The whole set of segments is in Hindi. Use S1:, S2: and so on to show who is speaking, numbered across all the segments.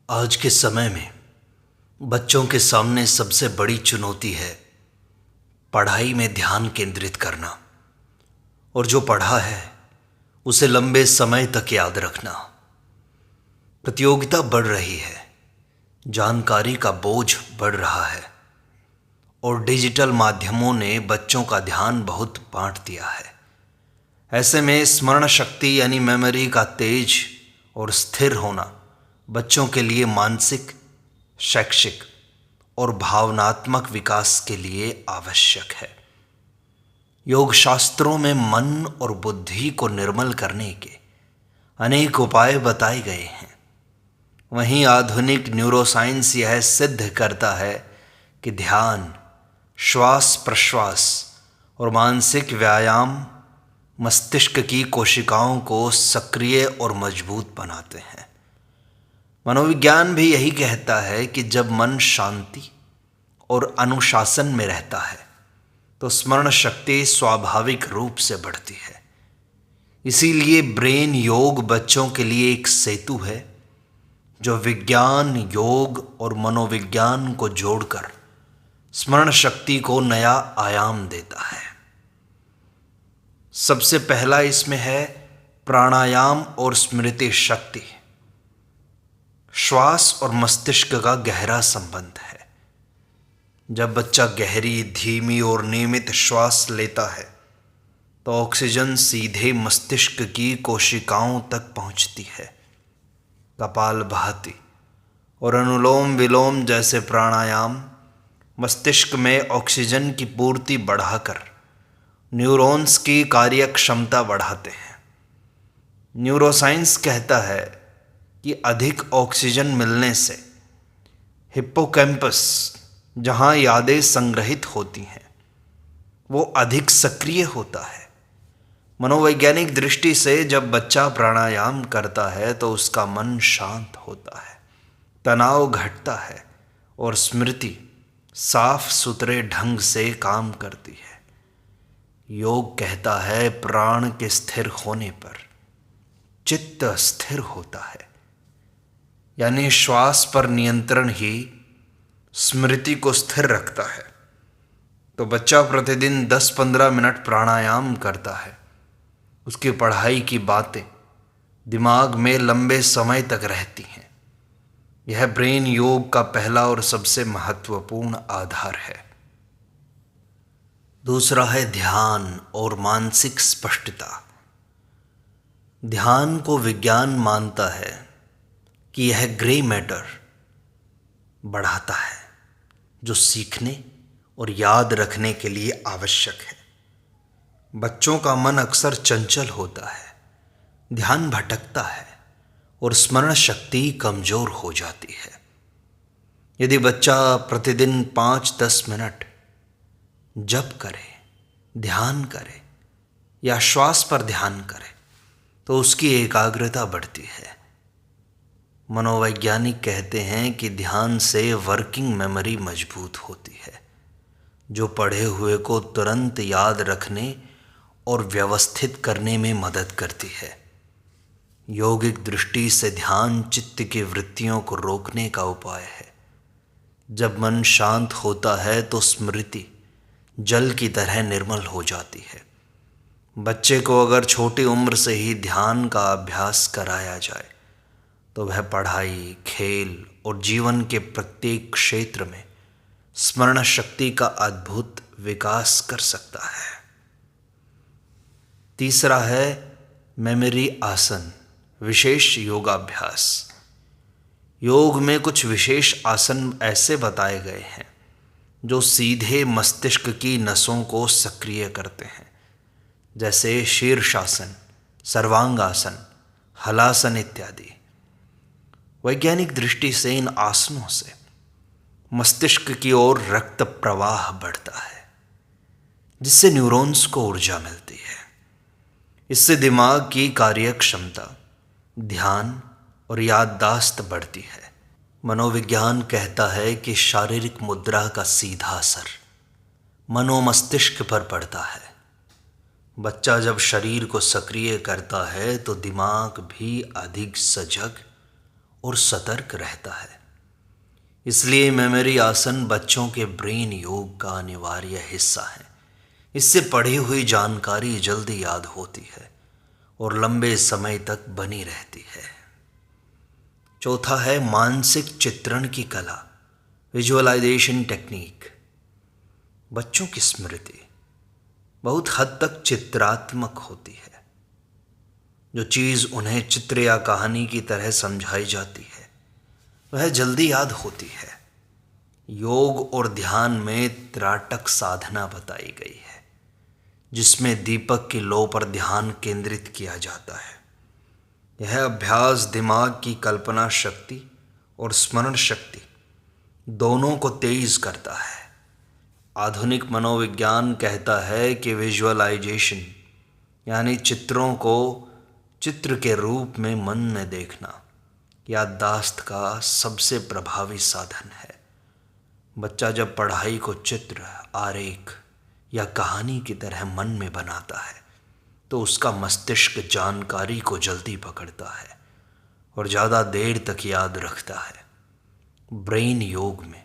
S1: आज के समय में बच्चों के सामने सबसे बड़ी चुनौती है पढ़ाई में ध्यान केंद्रित करना और जो पढ़ा है उसे लंबे समय तक याद रखना। प्रतियोगिता बढ़ रही है, जानकारी का बोझ बढ़ रहा है और डिजिटल माध्यमों ने बच्चों का ध्यान बहुत बांट दिया है। ऐसे में स्मरण शक्ति यानी मेमोरी का तेज और स्थिर होना बच्चों के लिए मानसिक, शैक्षिक और भावनात्मक विकास के लिए आवश्यक है। योग शास्त्रों में मन और बुद्धि को निर्मल करने के अनेक उपाय बताए गए हैं। वहीं आधुनिक न्यूरोसाइंस यह सिद्ध करता है कि ध्यान, श्वास प्रश्वास और मानसिक व्यायाम मस्तिष्क की कोशिकाओं को सक्रिय और मजबूत बनाते हैं। मनोविज्ञान भी यही कहता है कि जब मन शांति और अनुशासन में रहता है तो स्मरण शक्ति स्वाभाविक रूप से बढ़ती है। इसीलिए ब्रेन योग बच्चों के लिए एक सेतु है जो विज्ञान, योग और मनोविज्ञान को जोड़कर स्मरण शक्ति को नया आयाम देता है। सबसे पहला इसमें है प्राणायाम और स्मृति शक्ति। श्वास और मस्तिष्क का गहरा संबंध है। जब बच्चा गहरी, धीमी और नियमित श्वास लेता है तो ऑक्सीजन सीधे मस्तिष्क की कोशिकाओं तक पहुंचती है। कपालभाति और अनुलोम विलोम जैसे प्राणायाम मस्तिष्क में ऑक्सीजन की पूर्ति बढ़ाकर न्यूरॉन्स की कार्यक्षमता बढ़ाते हैं। न्यूरोसाइंस कहता है कि अधिक ऑक्सीजन मिलने से हिप्पोकैम्पस, जहां यादें संग्रहित होती हैं, वो अधिक सक्रिय होता है। मनोवैज्ञानिक दृष्टि से जब बच्चा प्राणायाम करता है तो उसका मन शांत होता है, तनाव घटता है और स्मृति साफ सुथरे ढंग से काम करती है। योग कहता है प्राण के स्थिर होने पर चित्त स्थिर होता है, यानी श्वास पर नियंत्रण ही स्मृति को स्थिर रखता है। तो बच्चा प्रतिदिन 10-15 मिनट प्राणायाम करता है, उसकी पढ़ाई की बातें दिमाग में लंबे समय तक रहती हैं। यह ब्रेन योग का पहला और सबसे महत्वपूर्ण आधार है। दूसरा है ध्यान और मानसिक स्पष्टता। ध्यान को विज्ञान मानता है कि यह ग्रे मैटर बढ़ाता है जो सीखने और याद रखने के लिए आवश्यक है। बच्चों का मन अक्सर चंचल होता है, ध्यान भटकता है और स्मरण शक्ति कमजोर हो जाती है। यदि बच्चा प्रतिदिन 5-10 मिनट जप करे, ध्यान करे या श्वास पर ध्यान करे तो उसकी एकाग्रता बढ़ती है। मनोवैज्ञानिक कहते हैं कि ध्यान से वर्किंग मेमोरी मजबूत होती है, जो पढ़े हुए को तुरंत याद रखने और व्यवस्थित करने में मदद करती है। योगिक दृष्टि से ध्यान चित्त की वृत्तियों को रोकने का उपाय है। जब मन शांत होता है तो स्मृति जल की तरह निर्मल हो जाती है। बच्चे को अगर छोटी उम्र से ही ध्यान का अभ्यास कराया जाए तो वह पढ़ाई, खेल और जीवन के प्रत्येक क्षेत्र में स्मरण शक्ति का अद्भुत विकास कर सकता है। तीसरा है मेमोरी आसन, विशेष योगाभ्यास। योग में कुछ विशेष आसन ऐसे बताए गए हैं जो सीधे मस्तिष्क की नसों को सक्रिय करते हैं, जैसे शीर्षासन, सर्वांगासन, हलासन इत्यादि। वैज्ञानिक दृष्टि से इन आसनों से मस्तिष्क की ओर रक्त प्रवाह बढ़ता है, जिससे न्यूरॉन्स को ऊर्जा मिलती है। इससे दिमाग की कार्यक्षमता, ध्यान और याददाश्त बढ़ती है। मनोविज्ञान कहता है कि शारीरिक मुद्रा का सीधा असर मनोमस्तिष्क पर पड़ता है। बच्चा जब शरीर को सक्रिय करता है तो दिमाग भी अधिक सजग और सतर्क रहता है। इसलिए मेमोरी आसन बच्चों के ब्रेन योग का अनिवार्य हिस्सा है। इससे पढ़ी हुई जानकारी जल्दी याद होती है और लंबे समय तक बनी रहती है। चौथा है मानसिक चित्रण की कला, विजुअलाइजेशन टेक्निक। बच्चों की स्मृति बहुत हद तक चित्रात्मक होती है। जो चीज़ उन्हें चित्र या कहानी की तरह समझाई जाती है वह जल्दी याद होती है। योग और ध्यान में त्राटक साधना बताई गई है, जिसमें दीपक की लौ पर ध्यान केंद्रित किया जाता है। यह अभ्यास दिमाग की कल्पना शक्ति और स्मरण शक्ति दोनों को तेज करता है। आधुनिक मनोविज्ञान कहता है कि विजुअलाइजेशन यानी चित्रों को चित्र के रूप में मन में देखना याददाश्त का सबसे प्रभावी साधन है। बच्चा जब पढ़ाई को चित्र, आरेख या कहानी की तरह मन में बनाता है तो उसका मस्तिष्क जानकारी को जल्दी पकड़ता है और ज़्यादा देर तक याद रखता है। ब्रेन योग में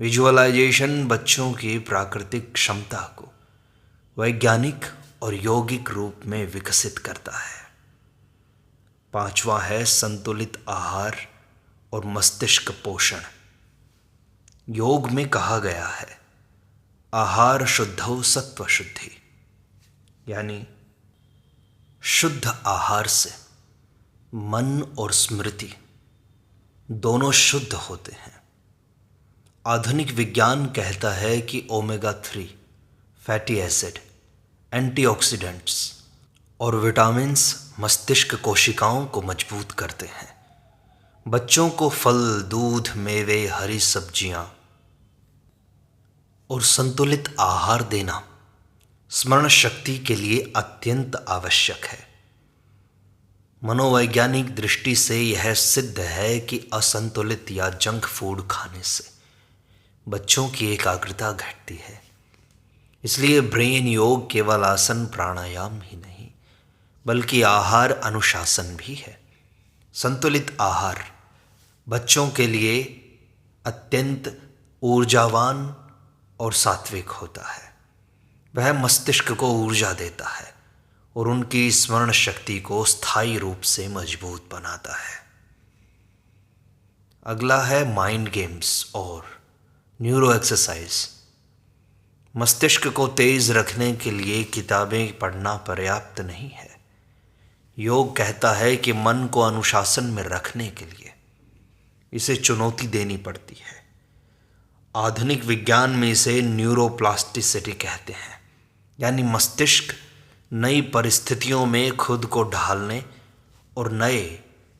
S1: विजुअलाइजेशन बच्चों की प्राकृतिक क्षमता को वैज्ञानिक और यौगिक रूप में विकसित करता है। पांचवा है संतुलित आहार और मस्तिष्क पोषण। योग में कहा गया है आहार शुद्धौ सत्व शुद्धि, यानी शुद्ध आहार से मन और स्मृति दोनों शुद्ध होते हैं। आधुनिक विज्ञान कहता है कि ओमेगा 3 फैटी एसिड, एंटीऑक्सीडेंट्स और विटामिन्स मस्तिष्क कोशिकाओं को मजबूत करते हैं। बच्चों को फल, दूध, मेवे, हरी सब्जियां और संतुलित आहार देना स्मरण शक्ति के लिए अत्यंत आवश्यक है। मनोवैज्ञानिक दृष्टि से यह सिद्ध है कि असंतुलित या जंक फूड खाने से बच्चों की एकाग्रता घटती है। इसलिए ब्रेन योग केवल आसन प्राणायाम ही नहीं बल्कि आहार अनुशासन भी है। संतुलित आहार बच्चों के लिए अत्यंत ऊर्जावान और सात्विक होता है। वह मस्तिष्क को ऊर्जा देता है और उनकी स्मरण शक्ति को स्थायी रूप से मजबूत बनाता है। अगला है माइंड गेम्स और न्यूरो एक्सरसाइज। मस्तिष्क को तेज रखने के लिए किताबें पढ़ना पर्याप्त नहीं है। योग कहता है कि मन को अनुशासन में रखने के लिए इसे चुनौती देनी पड़ती है। आधुनिक विज्ञान में इसे न्यूरोप्लास्टिसिटी कहते हैं, यानी मस्तिष्क नई परिस्थितियों में खुद को ढालने और नए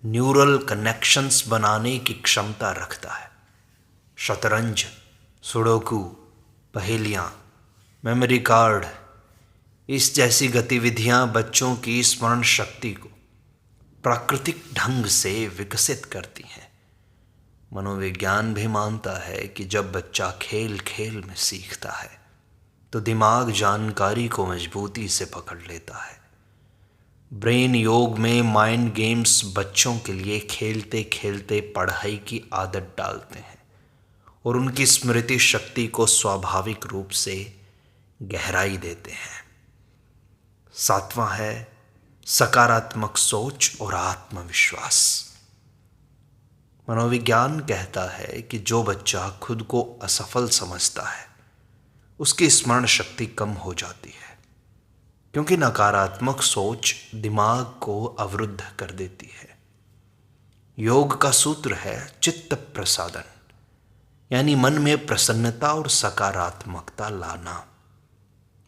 S1: न्यूरल कनेक्शंस बनाने की क्षमता रखता है। शतरंज, सुडोकू, पहेलियाँ, मेमोरी कार्ड, इस जैसी गतिविधियाँ बच्चों की स्मरण शक्ति को प्राकृतिक ढंग से विकसित करती हैं। मनोविज्ञान भी मानता है कि जब बच्चा खेल खेल में सीखता है तो दिमाग जानकारी को मजबूती से पकड़ लेता है। ब्रेन योग में माइंड गेम्स बच्चों के लिए खेलते खेलते पढ़ाई की आदत डालते हैं और उनकी स्मृति शक्ति को स्वाभाविक रूप से गहराई देते हैं। सातवां है सकारात्मक सोच और आत्मविश्वास। मनोविज्ञान कहता है कि जो बच्चा खुद को असफल समझता है उसकी स्मरण शक्ति कम हो जाती है, क्योंकि नकारात्मक सोच दिमाग को अवरुद्ध कर देती है। योग का सूत्र है चित्त प्रसादन, यानी मन में प्रसन्नता और सकारात्मकता लाना।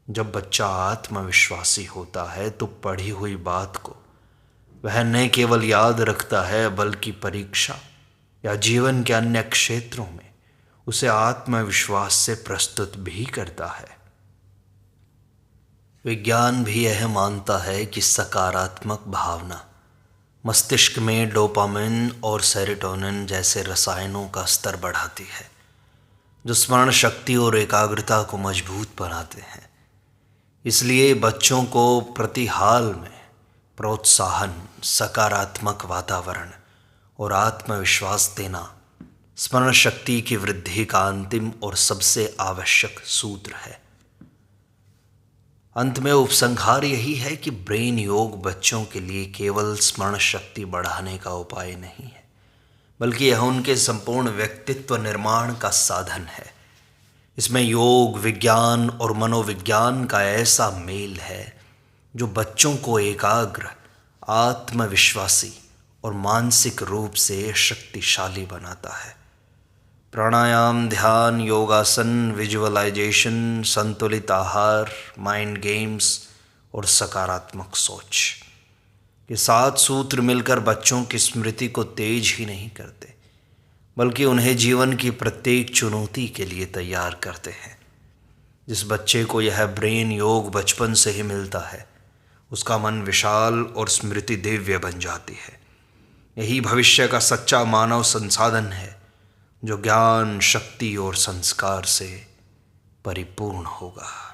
S1: जब बच्चा आत्मविश्वासी होता है तो पढ़ी हुई बात को वह न केवल याद रखता है बल्कि परीक्षा या जीवन के अन्य क्षेत्रों में उसे आत्मविश्वास से प्रस्तुत भी करता है। विज्ञान भी यह मानता है कि सकारात्मक भावना मस्तिष्क में डोपामिन और सेरोटोनिन जैसे रसायनों का स्तर बढ़ाती है, जो स्मरण शक्ति और एकाग्रता को मजबूत बनाते हैं। इसलिए बच्चों को प्रतिहाल में प्रोत्साहन, सकारात्मक वातावरण और आत्मविश्वास देना स्मरण शक्ति की वृद्धि का अंतिम और सबसे आवश्यक सूत्र है। अंत में उपसंहार यही है कि ब्रेन योग बच्चों के लिए केवल स्मरण शक्ति बढ़ाने का उपाय नहीं है, बल्कि यह उनके संपूर्ण व्यक्तित्व निर्माण का साधन है। इसमें योग, विज्ञान और मनोविज्ञान का ऐसा मेल है जो बच्चों को एकाग्र, आत्मविश्वासी और मानसिक रूप से शक्तिशाली बनाता है। प्राणायाम, ध्यान, योगासन, विजुअलाइजेशन, संतुलित आहार, माइंड गेम्स और सकारात्मक सोच, ये 7 सूत्र मिलकर बच्चों की स्मृति को तेज ही नहीं करते, बल्कि उन्हें जीवन की प्रत्येक चुनौती के लिए तैयार करते हैं। जिस बच्चे को यह ब्रेन योग बचपन से ही मिलता है, उसका मन विशाल और स्मृति दिव्य बन जाती है। यही भविष्य का सच्चा मानव संसाधन है, जो ज्ञान, शक्ति और संस्कार से परिपूर्ण होगा।